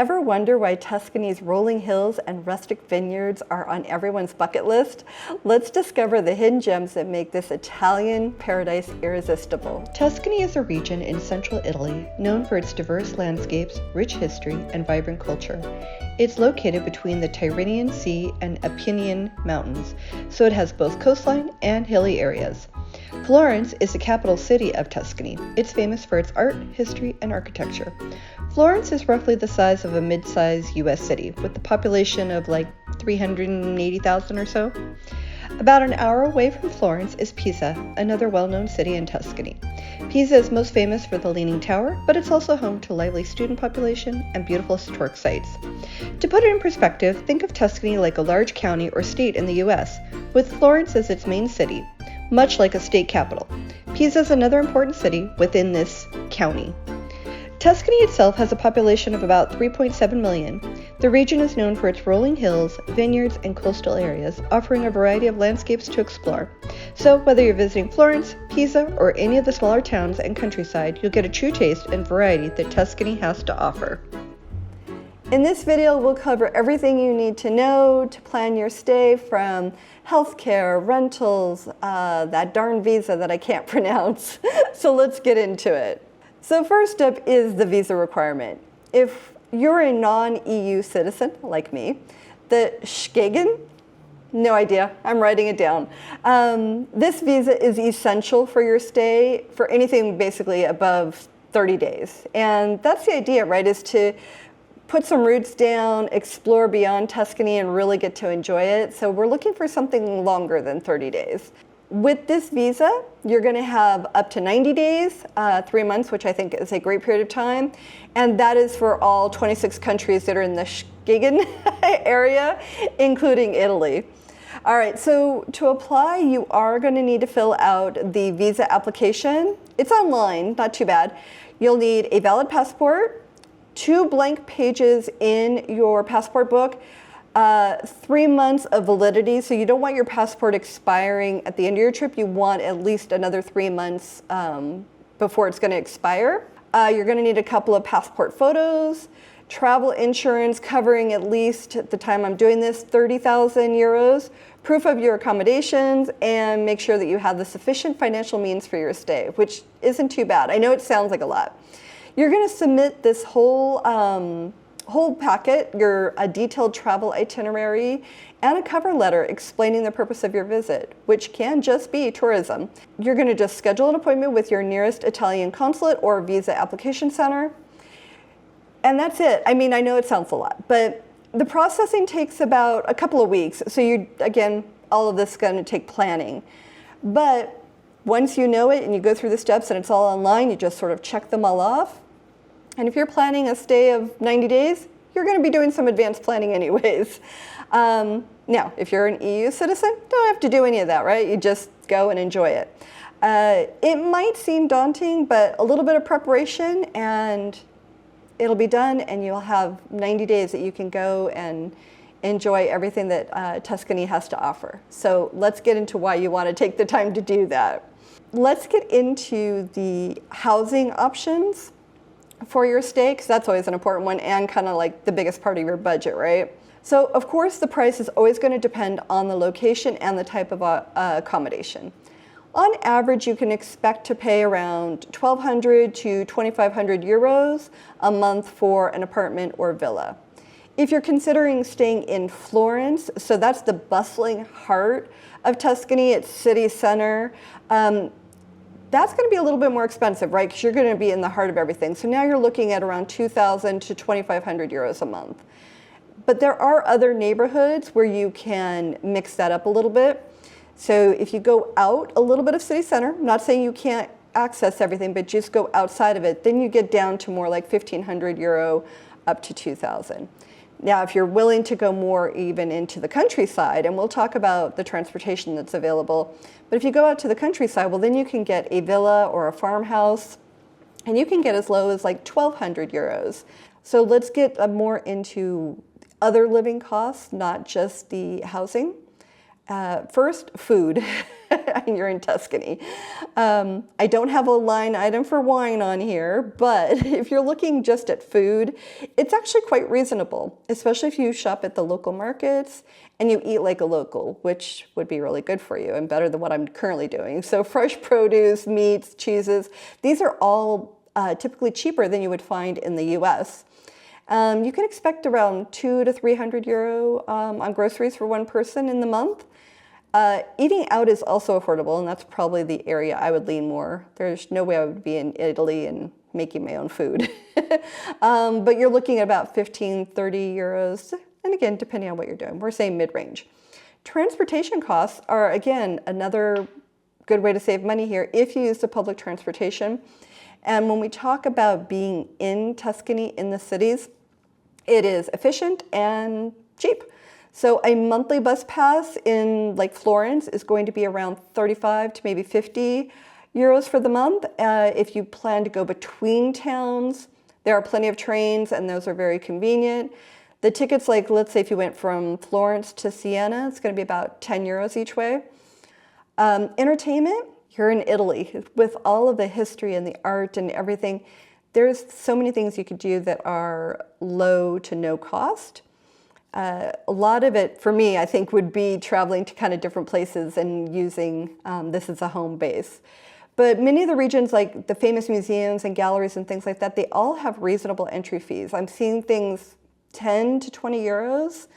Ever wonder why Tuscany's rolling hills and rustic vineyards are on everyone's bucket list? Let's discover the hidden gems that make this Italian paradise irresistible. Tuscany is a region in central Italy known for its diverse landscapes, rich history, and vibrant culture. It's located between the Tyrrhenian Sea and Apennine Mountains, so it has both coastline and hilly areas. Florence is the capital city of Tuscany. It's famous for its art, history, and architecture. Florence is roughly the size of a mid-sized U.S. city, with a population of like 380,000 or so. About an hour away from Florence is Pisa, another well-known city in Tuscany. Pisa is most famous for the Leaning Tower, but it's also home to a lively student population and beautiful historic sites. To put it in perspective, think of Tuscany like a large county or state in the U.S., with Florence as its main city, much like a state capital. Pisa is another important city within this county. Tuscany itself has a population of about 3.7 million. The region is known for its rolling hills, vineyards, and coastal areas, offering a variety of landscapes to explore. So whether you're visiting Florence, Pisa, or any of the smaller towns and countryside, you'll get a true taste and variety that Tuscany has to offer. In this video, we'll cover everything you need to know to plan your stay, from healthcare, rentals, that darn visa that I can't pronounce. So let's get into it. So first up is the visa requirement. If you're a non-EU citizen, like me, the Schengen, no idea, I'm writing it down. This visa is essential for your stay for anything basically above 30 days. And that's the idea, right, is to put some roots down, explore beyond Tuscany, and really get to enjoy it. So we're looking for something longer than 30 days. With this visa, you're going to have up to 90 days, 3 months, which I think is a great period of time. And that is for all 26 countries that are in the Schengen area, including Italy. All right, so to apply, you are going to need to fill out the visa application. It's online, not too bad. You'll need a valid passport, 2 blank pages in your passport book, 3 months of validity. So you don't want your passport expiring at the end of your trip. You want at least another 3 months before it's going to expire. You're going to need a couple of passport photos, travel insurance covering at least, at the time I'm doing this, 30,000 euros, proof of your accommodations, and make sure that you have the sufficient financial means for your stay, which isn't too bad. I know it sounds like a lot. You're going to submit this whole packet, a detailed travel itinerary, and a cover letter explaining the purpose of your visit, which can just be tourism. You're going to just schedule an appointment with your nearest Italian consulate or visa application center. And that's it. I mean, I know it sounds a lot, but the processing takes about a couple of weeks. So again, all of this is going to take planning. But once you know it and you go through the steps and it's all online, you just sort of check them all off. And if you're planning a stay of 90 days, you're going to be doing some advanced planning anyways. Now, if you're an EU citizen, don't have to do any of that, right? You just go and enjoy it. It might seem daunting, but a little bit of preparation and it'll be done, and you'll have 90 days that you can go and enjoy everything that Tuscany has to offer. So let's get into why you want to take the time to do that. Let's get into the housing options for your stay, because that's always an important one and kind of like the biggest part of your budget, right? So of course the price is always going to depend on the location and the type of accommodation. On average, you can expect to pay around 1,200 to 2,500 euros a month for an apartment or villa. If you're considering staying in Florence, so that's the bustling heart of Tuscany, it's city center, that's going to be a little bit more expensive, right? Because you're going to be in the heart of everything. So now you're looking at around 2,000 to 2,500 euros a month. But there are other neighborhoods where you can mix that up a little bit. So if you go out a little bit of city center, I'm not saying you can't access everything, but just go outside of it, then you get down to more like 1,500 euro up to 2,000. Now, if you're willing to go more even into the countryside, and we'll talk about the transportation that's available, but if you go out to the countryside, well, then you can get a villa or a farmhouse, and you can get as low as like 1,200 euros. So let's get more into other living costs, not just the housing. First, food. and you're in Tuscany. I don't have a line item for wine on here, but if you're looking just at food, it's actually quite reasonable, especially if you shop at the local markets and you eat like a local, which would be really good for you and better than what I'm currently doing. So fresh produce, meats, cheeses, these are all typically cheaper than you would find in the US. You can expect around 200 to 300 euro on groceries for one person in the month. Eating out is also affordable, and that's probably the area I would lean more. There's no way I would be in Italy and making my own food. But you're looking at about 15, 30 euros, and again, depending on what you're doing. We're saying mid-range. Transportation costs are, again, another good way to save money here if you use the public transportation. And when we talk about being in Tuscany, in the cities, it is efficient and cheap. So a monthly bus pass in like Florence is going to be around 35 to maybe 50 euros for the month. If you plan to go between towns, there are plenty of trains and those are very convenient. The tickets, like let's say if you went from Florence to Siena, it's going to be about 10 euros each way. Entertainment, you're in Italy with all of the history and the art and everything. There's so many things you could do that are low to no cost. A lot of it, for me, I think would be traveling to kind of different places and using this as a home base. But many of the regions, like the famous museums and galleries and things like that, they all have reasonable entry fees. I'm seeing things 10 to 20 euros.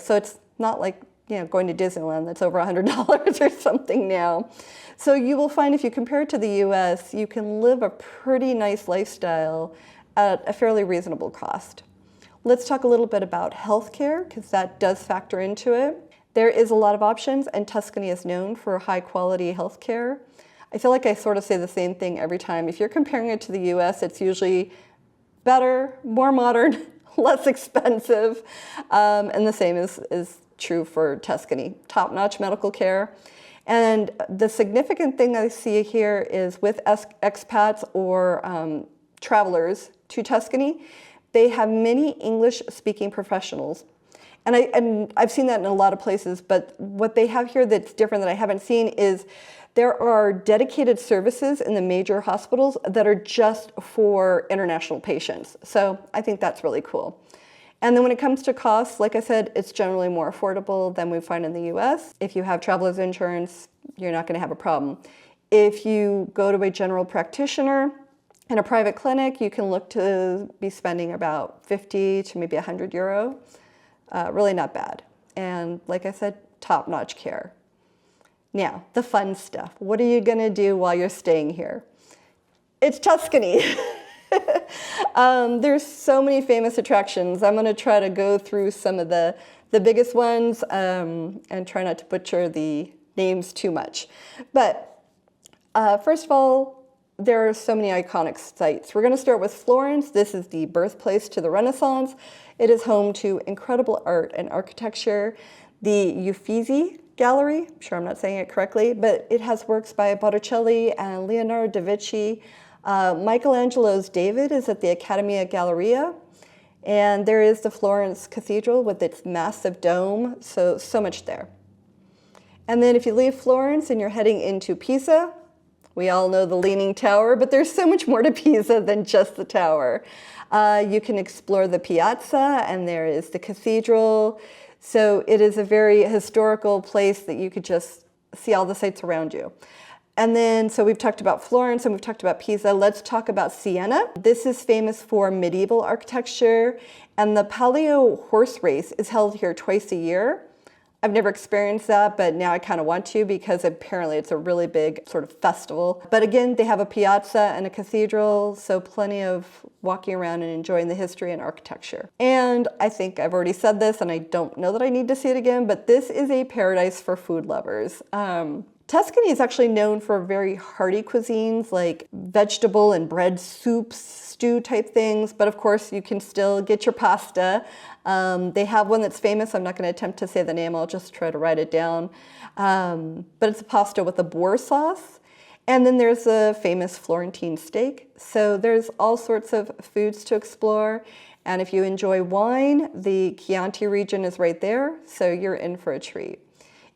So it's not like going to Disneyland that's over $100 or something now. So you will find if you compare it to the US, you can live a pretty nice lifestyle at a fairly reasonable cost. Let's talk a little bit about healthcare, because that does factor into it. There is a lot of options, and Tuscany is known for high quality healthcare. I feel like I sort of say the same thing every time. If you're comparing it to the US, it's usually better, more modern, less expensive, and the same is true for Tuscany. Top-notch medical care. And the significant thing I see here is with expats or travelers to Tuscany, they have many English-speaking professionals. And I've seen that in a lot of places, but what they have here that's different that I haven't seen is there are dedicated services in the major hospitals that are just for international patients. So I think that's really cool. And then when it comes to costs, like I said, it's generally more affordable than we find in the US. If you have traveler's insurance, you're not going to have a problem. If you go to a general practitioner in a private clinic, you can look to be spending about 50 to maybe 100 euro. Really not bad. And like I said, top-notch care. Now, the fun stuff. What are you going to do while you're staying here? It's Tuscany. There's so many famous attractions. I'm going to try to go through some of the biggest ones and try not to butcher the names too much. But first of all, there are so many iconic sites. We're going to start with Florence. This is the birthplace to the Renaissance. It is home to incredible art and architecture. The Uffizi Gallery, I'm sure I'm not saying it correctly, but it has works by Botticelli and Leonardo da Vinci. Michelangelo's David is at the Accademia Galleria. And there is the Florence Cathedral with its massive dome, so much there. And then if you leave Florence and you're heading into Pisa, we all know the Leaning Tower, but there's so much more to Pisa than just the tower. You can explore the piazza, and there is the cathedral. So it is a very historical place that you could just see all the sights around you. And then, so we've talked about Florence and we've talked about Pisa. Let's talk about Siena. This is famous for medieval architecture, and the Palio horse race is held here twice a year. I've never experienced that, but now I kind of want to because apparently it's a really big sort of festival. But again, they have a piazza and a cathedral, so plenty of walking around and enjoying the history and architecture. And I think I've already said this, and I don't know that I need to say it again, but this is a paradise for food lovers. Tuscany is actually known for very hearty cuisines like vegetable and bread soups, stew type things, but of course you can still get your pasta. They have one that's famous. I'm not going to attempt to say the name. I'll just try to write it down. But it's a pasta with a boar sauce. And then there's a famous Florentine steak. So there's all sorts of foods to explore. And if you enjoy wine, the Chianti region is right there. So you're in for a treat.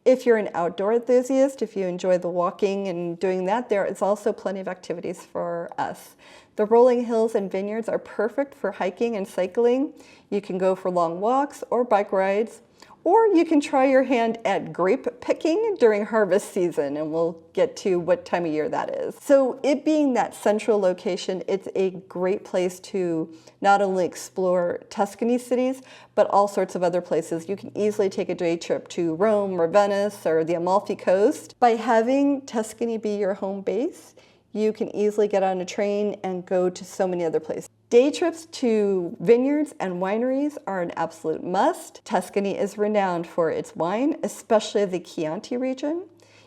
If you're an outdoor enthusiast, if you enjoy the walking and doing that, there is also plenty of activities for us. The rolling hills and vineyards are perfect for hiking and cycling. You can go for long walks or bike rides, or you can try your hand at grape picking during harvest season, and we'll get to what time of year that is. So it being that central location, it's a great place to not only explore Tuscany cities, but all sorts of other places. You can easily take a day trip to Rome or Venice or the Amalfi Coast. By having Tuscany be your home base, you can easily get on a train and go to so many other places. Day trips to vineyards and wineries are an absolute must. Tuscany is renowned for its wine, especially the Chianti region.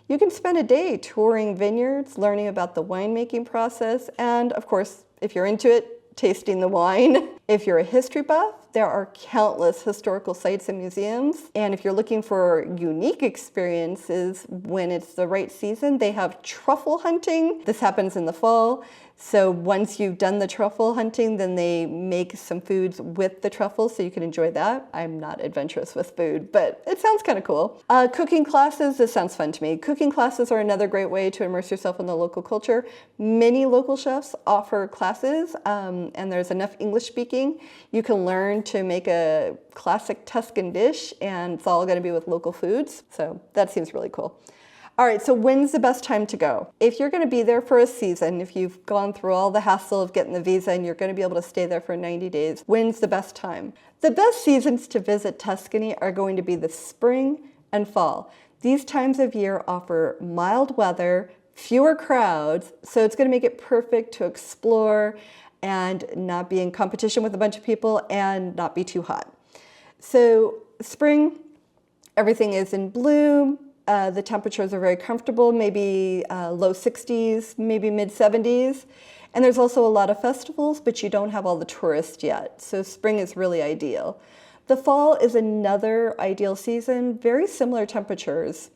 You can spend a day touring vineyards, learning about the winemaking process, and of course, if you're into it, tasting the wine. If you're a history buff, there are countless historical sites and museums. And if you're looking for unique experiences when it's the right season, they have truffle hunting. This happens in the fall. So once you've done the truffle hunting, then they make some foods with the truffles so you can enjoy that. I'm not adventurous with food, but it sounds kind of cool. Cooking classes, this sounds fun to me. Cooking classes are another great way to immerse yourself in the local culture. Many local chefs offer classes, and there's enough English speaking. You can learn to make a classic Tuscan dish, and it's all going to be with local foods. So that seems really cool. All right, so when's the best time to go? If you're going to be there for a season, if you've gone through all the hassle of getting the visa and you're going to be able to stay there for 90 days, when's the best time? The best seasons to visit Tuscany are going to be the spring and fall. These times of year offer mild weather, fewer crowds, so it's going to make it perfect to explore and not be in competition with a bunch of people and not be too hot. So spring, everything is in bloom. The temperatures are very comfortable, maybe low 60s, maybe mid 70s. And there's also a lot of festivals, but you don't have all the tourists yet. So spring is really ideal. The fall is another ideal season, very similar temperatures,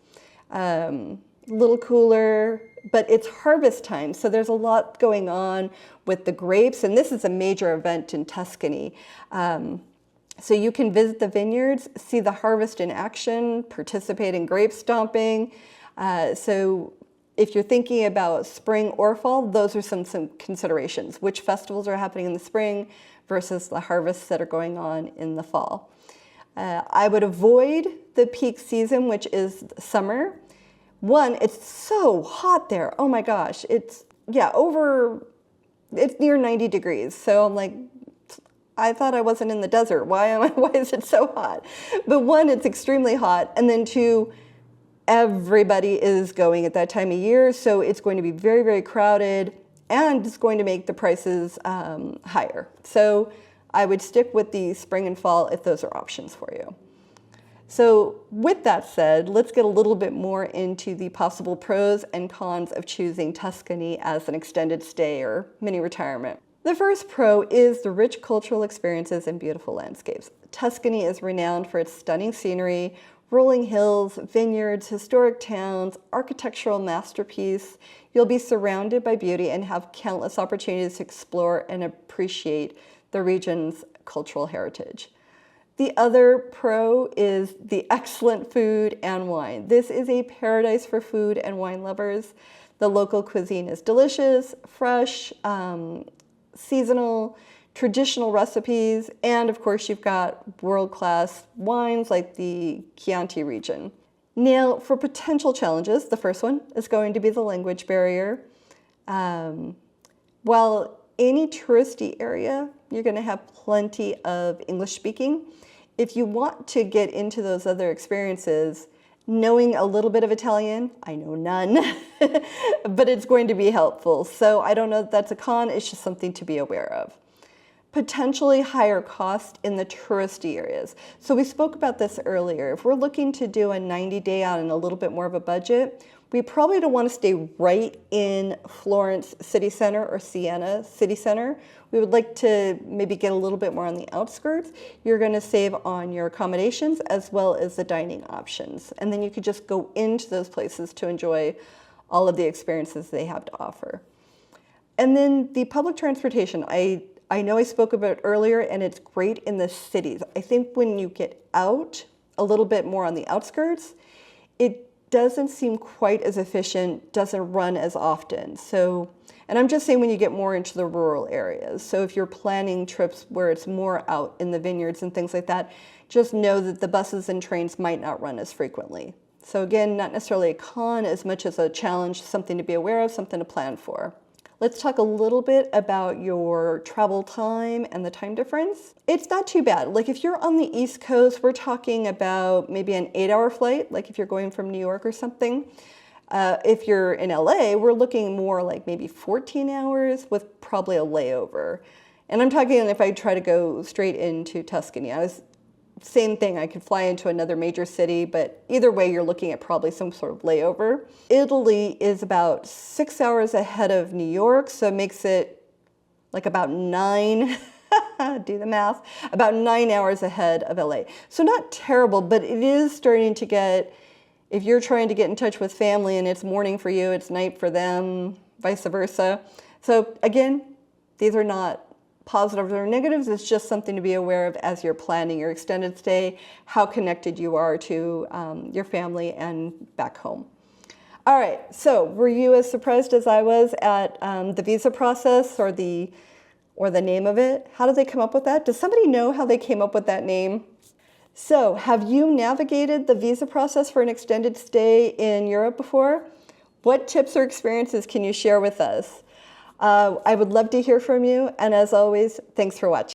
a little cooler, but it's harvest time. So there's a lot going on with the grapes. And this is a major event in Tuscany. So you can visit the vineyards, see the harvest in action, participate in grape stomping. So if you're thinking about spring or fall, those are some considerations. Which festivals are happening in the spring versus the harvests that are going on in the fall. I would avoid the peak season, which is summer. One, it's so hot there. Oh my gosh. It's near 90 degrees. So I'm like, I thought I wasn't in the desert. Why is it so hot? But one, it's extremely hot. And then two, everybody is going at that time of year. So it's going to be very, very crowded, and it's going to make the prices higher. So I would stick with the spring and fall if those are options for you. So with that said, let's get a little bit more into the possible pros and cons of choosing Tuscany as an extended stay or mini retirement. The first pro is the rich cultural experiences and beautiful landscapes. Tuscany is renowned for its stunning scenery, rolling hills, vineyards, historic towns, architectural masterpiece. You'll be surrounded by beauty and have countless opportunities to explore and appreciate the region's cultural heritage. The other pro is the excellent food and wine. This is a paradise for food and wine lovers. The local cuisine is delicious, fresh, seasonal, traditional recipes, and of course you've got world-class wines like the Chianti region. Now, for potential challenges, the first one is going to be the language barrier. While any touristy area, you're going to have plenty of English speaking. If you want to get into those other experiences, knowing a little bit of Italian, I know none, but it's going to be helpful. So I don't know if that's a con, it's just something to be aware of. Potentially higher cost in the touristy areas. So we spoke about this earlier. If we're looking to do a 90-day on a little bit more of a budget, we probably don't want to stay right in Florence city center or Siena city center. We would like to maybe get a little bit more on the outskirts. You're going to save on your accommodations as well as the dining options. And then you could just go into those places to enjoy all of the experiences they have to offer. And then the public transportation. I know I spoke about it earlier, and it's great in the cities. I think when you get out a little bit more on the outskirts, it doesn't seem quite as efficient, doesn't run as often. So, and I'm just saying when you get more into the rural areas. So if you're planning trips where it's more out in the vineyards and things like that, just know that the buses and trains might not run as frequently. So again, not necessarily a con as much as a challenge, something to be aware of, something to plan for. Let's talk a little bit about your travel time and the time difference. It's not too bad. Like if you're on the East Coast, we're talking about maybe an 8-hour flight, like if you're going from New York or something. If you're in LA, we're looking more like maybe 14 hours with probably a layover. And I'm talking if I try to go straight into Tuscany. Same thing, I could fly into another major city, but either way, you're looking at probably some sort of layover. Italy is about 6 hours ahead of New York, so it makes it like about 9, do the math, about 9 hours ahead of LA. So not terrible, but it is starting to get, if you're trying to get in touch with family and it's morning for you, it's night for them, vice versa. So again, these are not positives or negatives, it's just something to be aware of as you're planning your extended stay, how connected you are to your family and back home. All right, so were you as surprised as I was at the visa process or the name of it? How did they come up with that? Does somebody know how they came up with that name? So have you navigated the visa process for an extended stay in Europe before? What tips or experiences can you share with us? I would love to hear from you, and as always, thanks for watching.